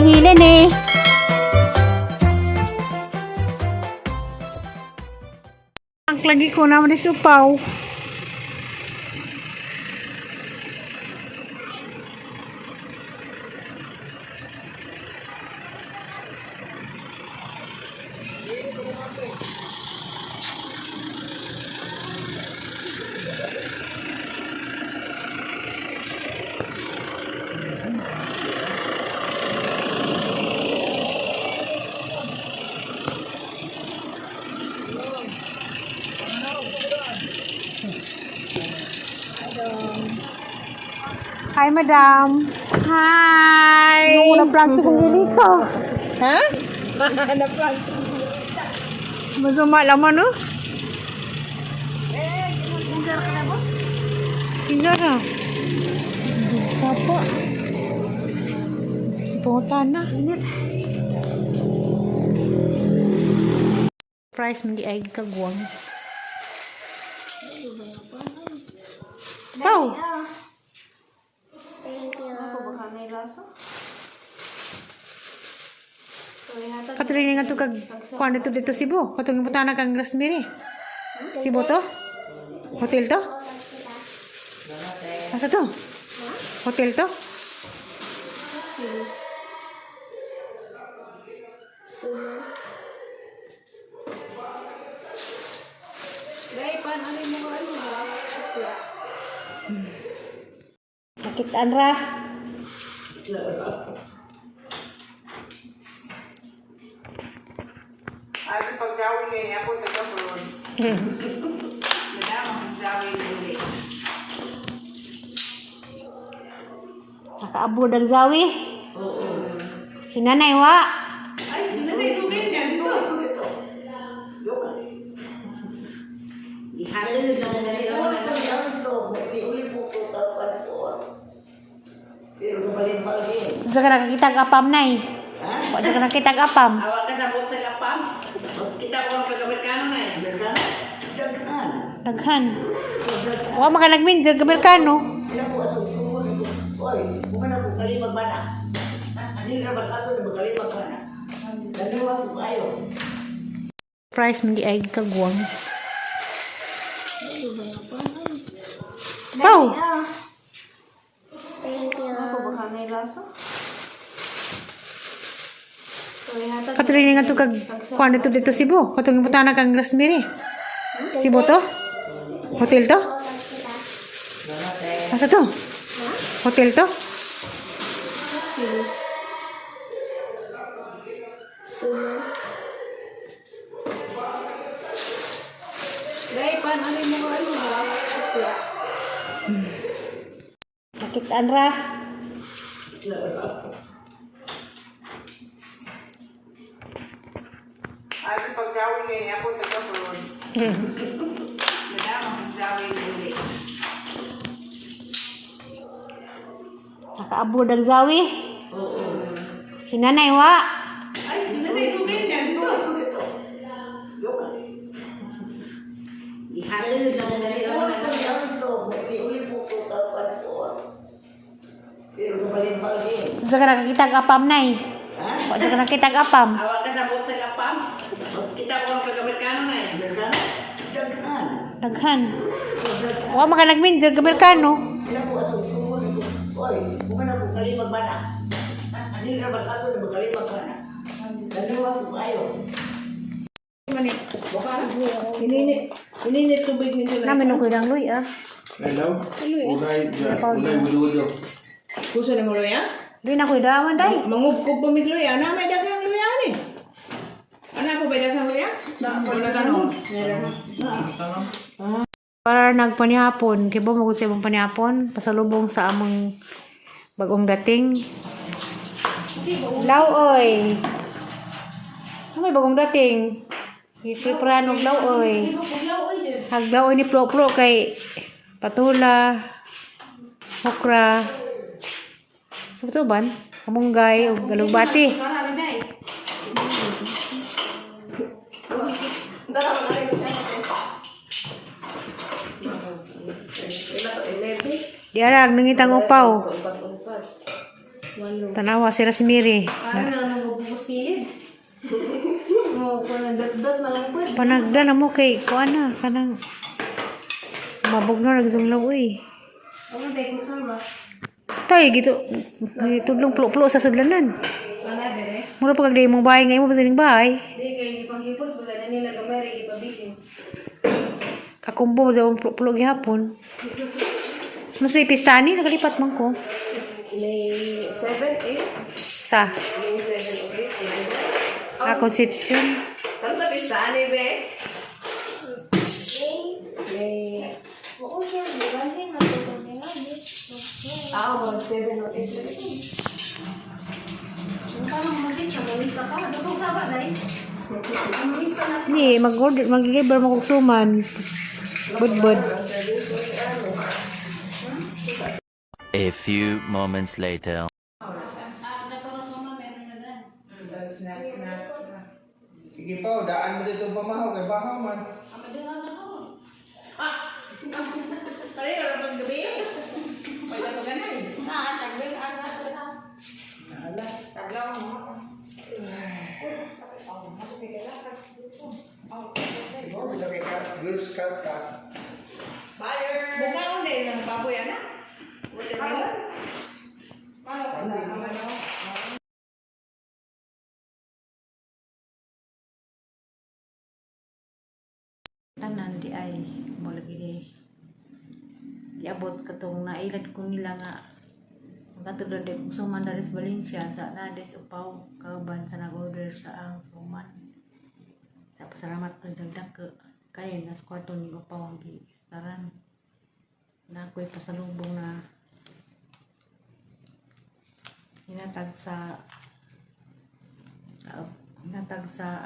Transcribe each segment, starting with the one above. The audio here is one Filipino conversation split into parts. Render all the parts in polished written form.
hilin eh. Ang lagi ko naman ni Supaw. Hi, madam. Hi! Yung unang prank ko hindi ko. Ha? Na-prank. Masama laman, no? Pinjar na. Sapa. Si pengutan na. Price mandi ay kagwang. Tau. Patuloy nga ito kag kuan dito dito Cebu. Katong ibutana kang Rosemary. Cebu to? Hotel to? Asa to? Hotel to? Sakit Andra. Ay, pag-gawin niya ako nagkaroon. Madama, pag-gawin niya. Nakaabot ang zawi. Oo. Si nanay wa. Ay, sinanay ko ganyan. Dito. Ihatid na nga nila. Pero kabalin pa lagi. Diyan ka nakakita ang apam nay. Ha? Diyan ka nakita ang apam. Awak ka sa bot nag-apam. Kita ko ang pag-Amerikano na eh. Amerikano? Daghan. Daghan. Wa maka nagmin diyan Amerikano. Ilan po asusunod ito. Oy, kumana po kalimag mana. Hindi na basta ito na magkalimag mana. Dalawa po kayo. Price mandi ay kagwang. Tau. Thank you. Patuloy nga ito kag kuan dito dito Cebu. Katong ibutana kang Rosemary. Cebu to? Hotel to? Asa to? Hotel to? Sakit Andra. Ay, pag-gawin niya ako nagkaroon. Madama, pag-gawin niya. Nakaabot ang zawi. Oo. Si nanay wa. Ay, sinanay ko ganyan. Dito. Ihatid na nga nila. Pero kabalin pa lagi. Diyan ka nakakita ang apam nay. Ha? Diyan ka nakita ang apam. Awak ka sa bot nag-apam. Kita ko ang pag-Amerikano na eh. Amerikano? Daghan. Daghan. Wa maka nagmin diyan Amerikano. Ilan po asusunod ito. Oy, kumana po kalimag mana. Hindi na basta ito na magkalimag mana. Dalawa po kayo. Ini tubig nito na. Namin ko lang luy ah. Hello? Unay wudu-wudu. Puso na mo ya? Di na ko dawan day. Mangubkob pa mit luya. Na may daghang luya ni. Ana ko ba daghang luya? Na ko na tanong. Para nagpanihapon, kay ba mag-usay mong panihapon, pasalubong sa among bagong dating. Law-oy. Ano may bagong dating? Ipipranog law-oy. Haglaw-oy ni Pro-Pro kay patula, okra, sa ban? Kamunggay, o galugbati. Diarag nangitang upaw. Tanawa si Rosemary. Parang na nagubos kilid. Oh, kung nagdot na lang po. Panagda na mo kay kuana kanang mabog na nagzunglaw uy. Ano ba kung saan ba? Tay gito tudlong plo-plo sa sudlanan. Wala dire. Mura pa kagday mong bahay ngayon mo sa ning bahay. Di kay ipanghipos wala na nila gamay ipabikin. Kakumbo mo sa plo-plo gihapon. Mas pistani nakalipat man ko. May 7, 8. Sa May 7 o 8. Concepcion. Ano sa pistaan eh, be? May... Mag 7 o 8. Parang mag-isa, mag-isa ka. Ano kung saba na eh? Mag-isa na. Ni mag-order mag-deliver mo kog suman. Bud. A few moments later. Sige pa, daan mo dito pamahaw kay bahaw man. Kali na lepas gabi. May dato ganay. Girl Scout ka. Bukaon din ng baboy, anak. Tanan di ay mo lagi di. Iabot katong nailad ko nila nga katulad de kung suman dari sa Valencia sa nades upaw kauban sa nag-order sa ang suman. Sa pasalamat ko sa dako kay nas kwarto ni upaw ang gistaran. Na ako'y pasalubong na hinatag sa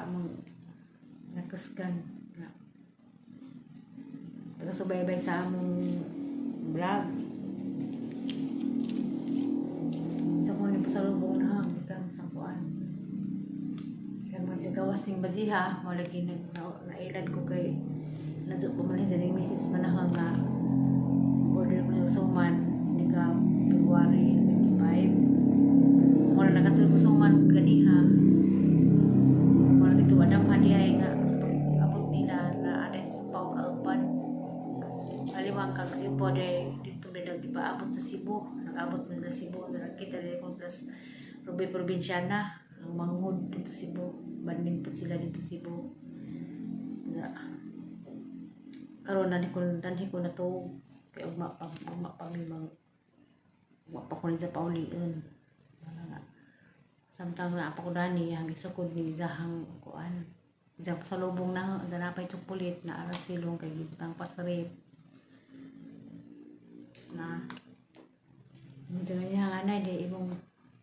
among nakusgan na taga-subaybay sa among vlog. Sa mga pasalubong na hanggang sa kuan. Kaya magsigawas ng bajiha, malagi nailad ko kay nadto ko man sa ning message manahang nga order ko yung suman nika February 25. Wala nagatul ko suman ganiha. Wala dito adam hadiay nga sa pag-abot nila na aday sa pau kauban. Alimang kag sipo de dito bedag di paabot sa Cebu. Nag-abot na sa Cebu na kita dili kung tas Ruby probinsyana ang manghud dito Cebu. Banding po sila dito Cebu. Karon na ko na to kay ugma pa limang ugma pa ko sa paulion. Samtang na pa ko dani ang isukod ni Zahang kuan. Diyan sa lubong na napay tupulit na aras silong kay gibutang pasarip. Na medyo niya nga na di imong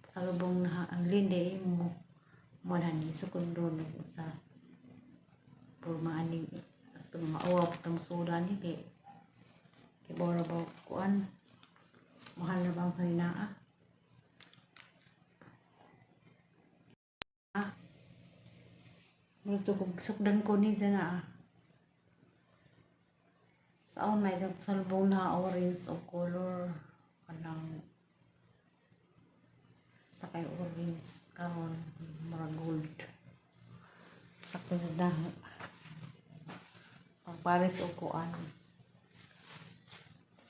sa lubong na ang linde imo mo ni isukod doon sa purmaan ni sa mga awa putang soda ni kay bora ba kuan mahal na bang sa inaa Multo kong sukdan ko ni dyan na sa may salbong na orange o color kanang sa kay orange karon mara gold sakto na daho pagpares o kuan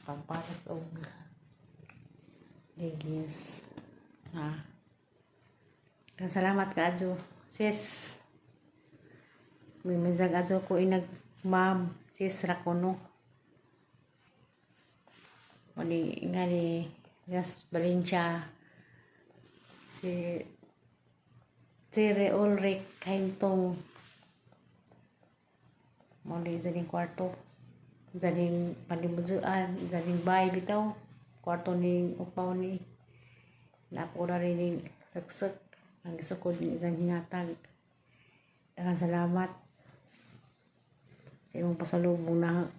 pagpares o legis ha salamat ka adyo sis may mensahe adyo ko inag ma'am sis Rakono wali nga ni Gas Valencia si Tere Ulrich Kaintong muli zaning kwarto zaning panimuduan zaning bay bitaw kwarto ning upaw ni napura rin ning saksek ang isukod ni isang hinatag daghang salamat sa imong pasalubong na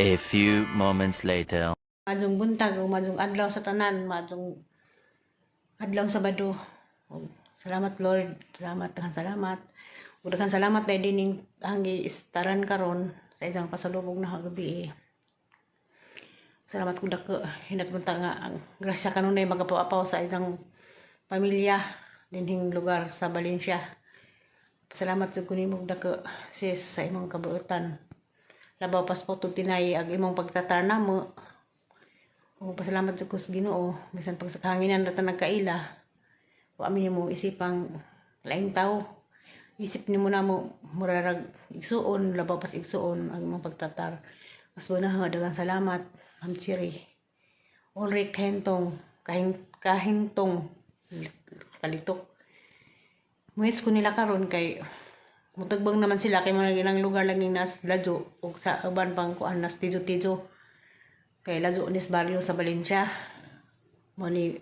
A few moments later. madung buntag o madung adlaw sa tanan madung adlaw Sabado. Salamat Lord, salamat Daghang salamat na dining anggi istaran karon sa isang pasalubong na gabi. Salamat ko dako hinat bunta nga ang grasya kanunay magapaw-apaw sa isang pamilya dinhing lugar sa Valencia. Pasalamat jud ko nimo dako sis sa imong kabuotan. Labaw pas po tinay ang imong pagtatarna mo. O pasalamat jud ko sa Ginoo bisan pag sa kahanginan ra ta nagkaila. Wa mi mo isipang laing tao. Isip ni mo na mo murarag igsuon, labaw pas igsuon ang mga pagtatar. Mas na dagang salamat, Ma'am Chiri. Ulrich kahintong kalitok. Muhits ko nila karon kay mutagbang naman sila kay mga ilang lugar lang yung nas ladyo o sa uban pang kuan nas tijo-tijo. Kay ladyo nis barrio sa Valencia. Mani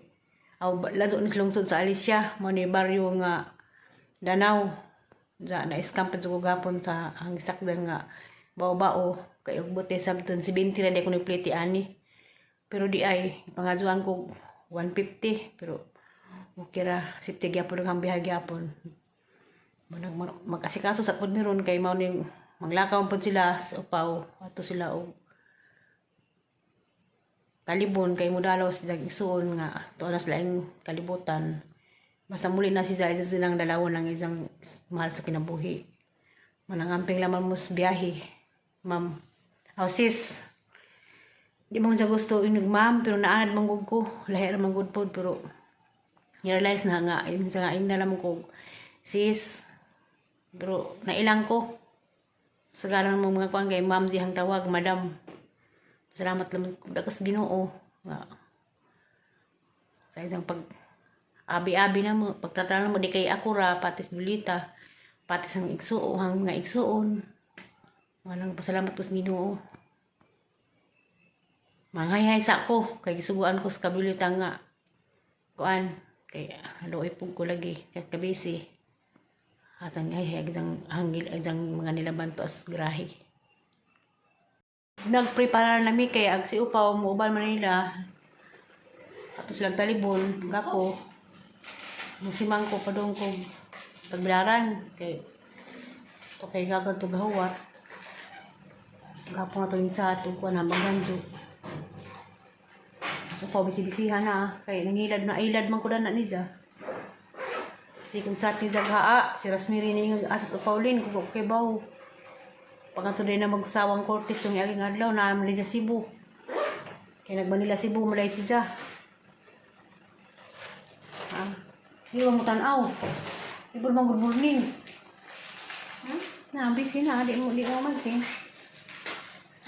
ladyo nis lungsod sa Alicia, mani barrio nga Danau. Na-scam pa dyan gapon sa hangisakdan nga bao-bao kay ugbote sabton si 20 na di ko nipliti ani pero di ay pangadjuan ko 150 pero okay ra sipti gyapon ang biyahe gyapon mag-asikaso sa pud meron kay mao ning maglakaw pud sila sa upaw ato sila og kalibon kay modalaw sila isuon nga tuwa na sila ing kalibutan. Basta muli na si Zayda silang dalawa ng isang mahal sa kinabuhi. Manangamping laman mo sa biyahe. Ma'am. Oh, sis. Di mo siya gusto inig ma'am, pero naanad manggod ko. Lahir manggod po, pero i-realize na nga, yun sa nga, inalam ko, sis. Pero nailang ko. Sagaran mo mga kuwan kay ma'am dihang tawag, madam. Salamat naman ko. Dakas Ginoo. Nga. Sa isang abi-abi na mo, pagtatala mo di kay akura, patis bulita, patis ang igsuo, hang nga igsuon. Walang pasalamat ko sa Ginoo. Manghay-hay sa ko, kay gisuguan ko sa kabilita nga, kuan, kay haloy pug ko lagi, kay kabisi. At ang ay agdang hanggil, agdang mga nilaban to as grahe. Nagprepare nami kay agsi upaw, muubal Manila, ato silang talibon, gapo, musimang ko pa doon kong pagbilaran kay ito kay gagawin ito gahawat gapon na ito yung sa ito ko na magandyo so pa bisibisihan na kay nangilad na ilad man ko na niya si kung chat ni Zaghaa si Rasmiri na yung asas o Pauline kung okay baw pag ito din na magsawang kortis itong aging adlaw na amin niya Cebu kay nagmanila Cebu malay siya Di mo tanaw. Di ba good morning? Na, busy na. Di mo mansin.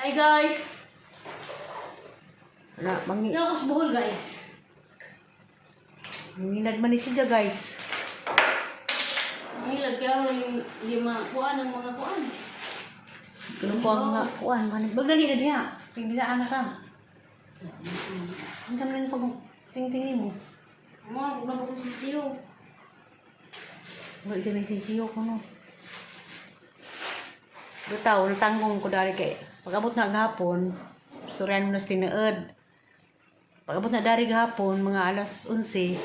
Hi guys! Wala, Hindi ako sa Bohol guys. Mangilad man ni siya guys. Mahilad kaya ako hindi makuha ng mga kuhaan. Kano po ang nga kuhan. Bagdali na diya. Pigbisaan na ka. Ang kami na pag tingtingin mo. Huwag na ko si Siyo. Wala dyan may sisiyo ko no. Butaw, natanggong ko dari kay. Pag-abot na gahapon, storyan mo na tinaad. Pag-abot na dari gahapon, mga alas 11.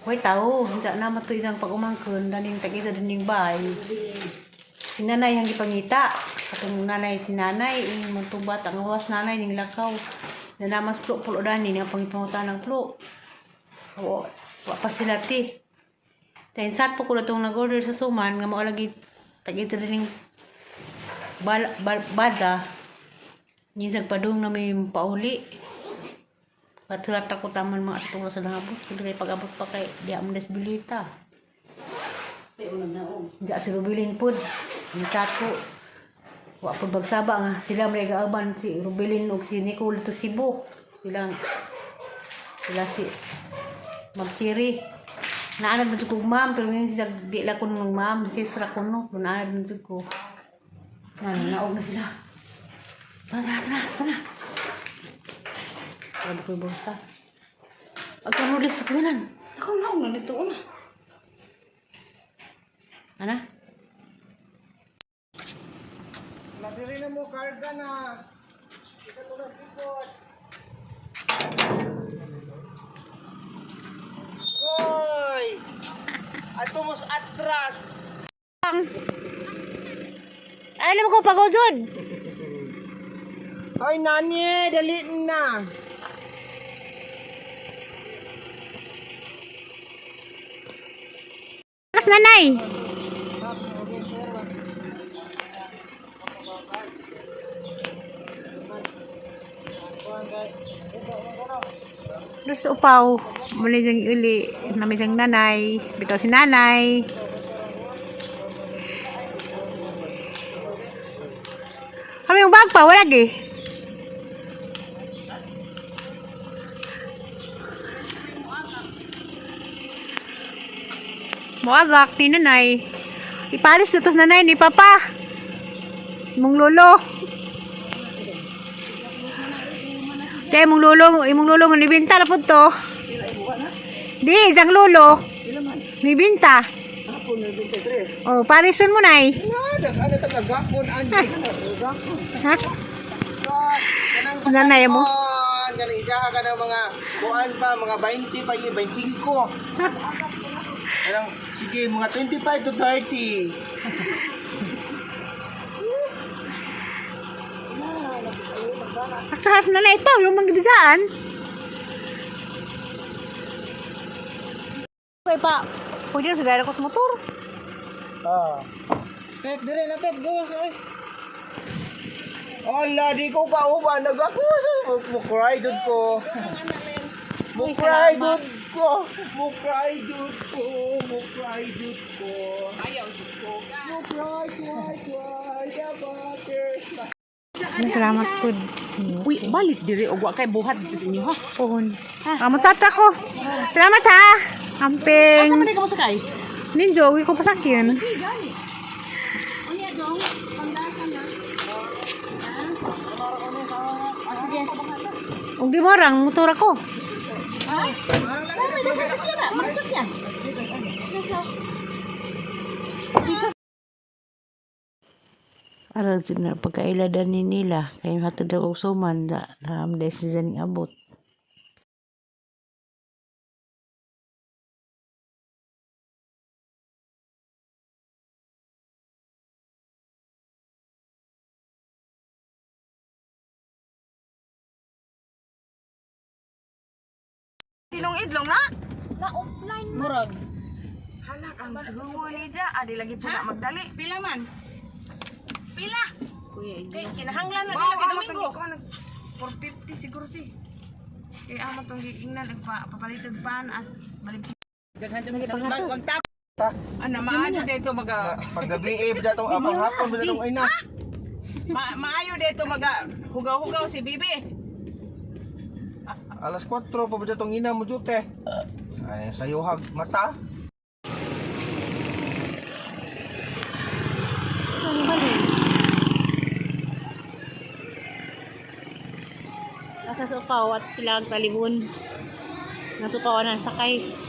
Hoy tao, hindi na matuloy isang pag-umangkon, daning tag-isa daning bay. Si nanay ang ipangita. Katong nanay, si nanay, yung tubat, ang awas nanay, ning lakaw. Nanamas plo-plo dani, nga pangipangutan ng plo. Oo, pa sila ti. Dahil sat po ko na itong nag-order sa suman, nga makalagi tag-ito rin yung bada. Ninsag pa doon na may pauli. Patulat ako taman mga atong sa nangabot. Kaya kay pag-abot pa kay di ang desbilita. Diya si Rubilin po. Ang chat ko. Wa po bagsaba nga. Sila may gaaban si Rubilin o si Nicole to Cebu. Sila si Ma'am Chiri. Naanad mo ko ma'am, pero yung siya di la ko nung ma'am, sisra ko no, naanad mo ko. Naog na sila. Tara. Pwede ko yung bulsa. Pagkanulis sa kasalan. Ako naog na dito na. Ana? Nadiri na mo karga na. Ika to na likod. Hoy! Ato mos atras. Alam mo ko pagod jud. Ay, nani, dali na. Kas nanay. Terus upaw, muli jang uli, nami jang nanay, bitaw si nanay. Kami yung bag pa, wala lagi. Muagak ni nanay. Ipalis na tos nanay ni papa. Imong lolo. Kaya imong lolo nga nibinta na po to. Di, isang lolo. Nibinta. Oh, parisan mo nay. Ano tagagapon, Andy? Ha? Nanay mo? Ganun, ijaha ka ng mga kuan pa, mga 20 pa, 25. Anong, sige, mga 25 to 30. Sa nanay pa, yung magibisaan. Okay pa. Pwede na sa ko sa motor. Tep, dire na tep, gawas ay. Ala, di ko kauban, nagakuha mukray jud ko. Mukray jud ko. Mukray jud ko. Mukray jud ko. Ayaw jud ko. Mukray, Salamat po. Uy, balik diri og wa kay buhat dito sa inyo ha. Pohon. Amot sa ko. Salamat ha. Amping. Asa man ka mo sakay? Ninjo, ko pasakyan. Sige. Ug di mo rang motor ako. Masakyan. Aral na pagkailadan ni nila kay hatod og suman da ramday si zaning abot. Silong idlong na? Murag. Halak ang sugo ni Dya. Adi lagi po na magdali. Pila man? Pila? Kuya, Kay kinahanglan na Wow, nila amat Domingo. ang 450 siguro si. Kaya amat ang giingnan papalitag paan as balik Wag tap. Ana maayo dito maga paggabi datong apang hapon datong ay na. maayo dito maga hugaw-hugaw si Bibi. Alas 4 pa datong ina mo jute. Ay sayuhag mata. Nasa supaw at sila ang talibon. Nasupawan ng sakay.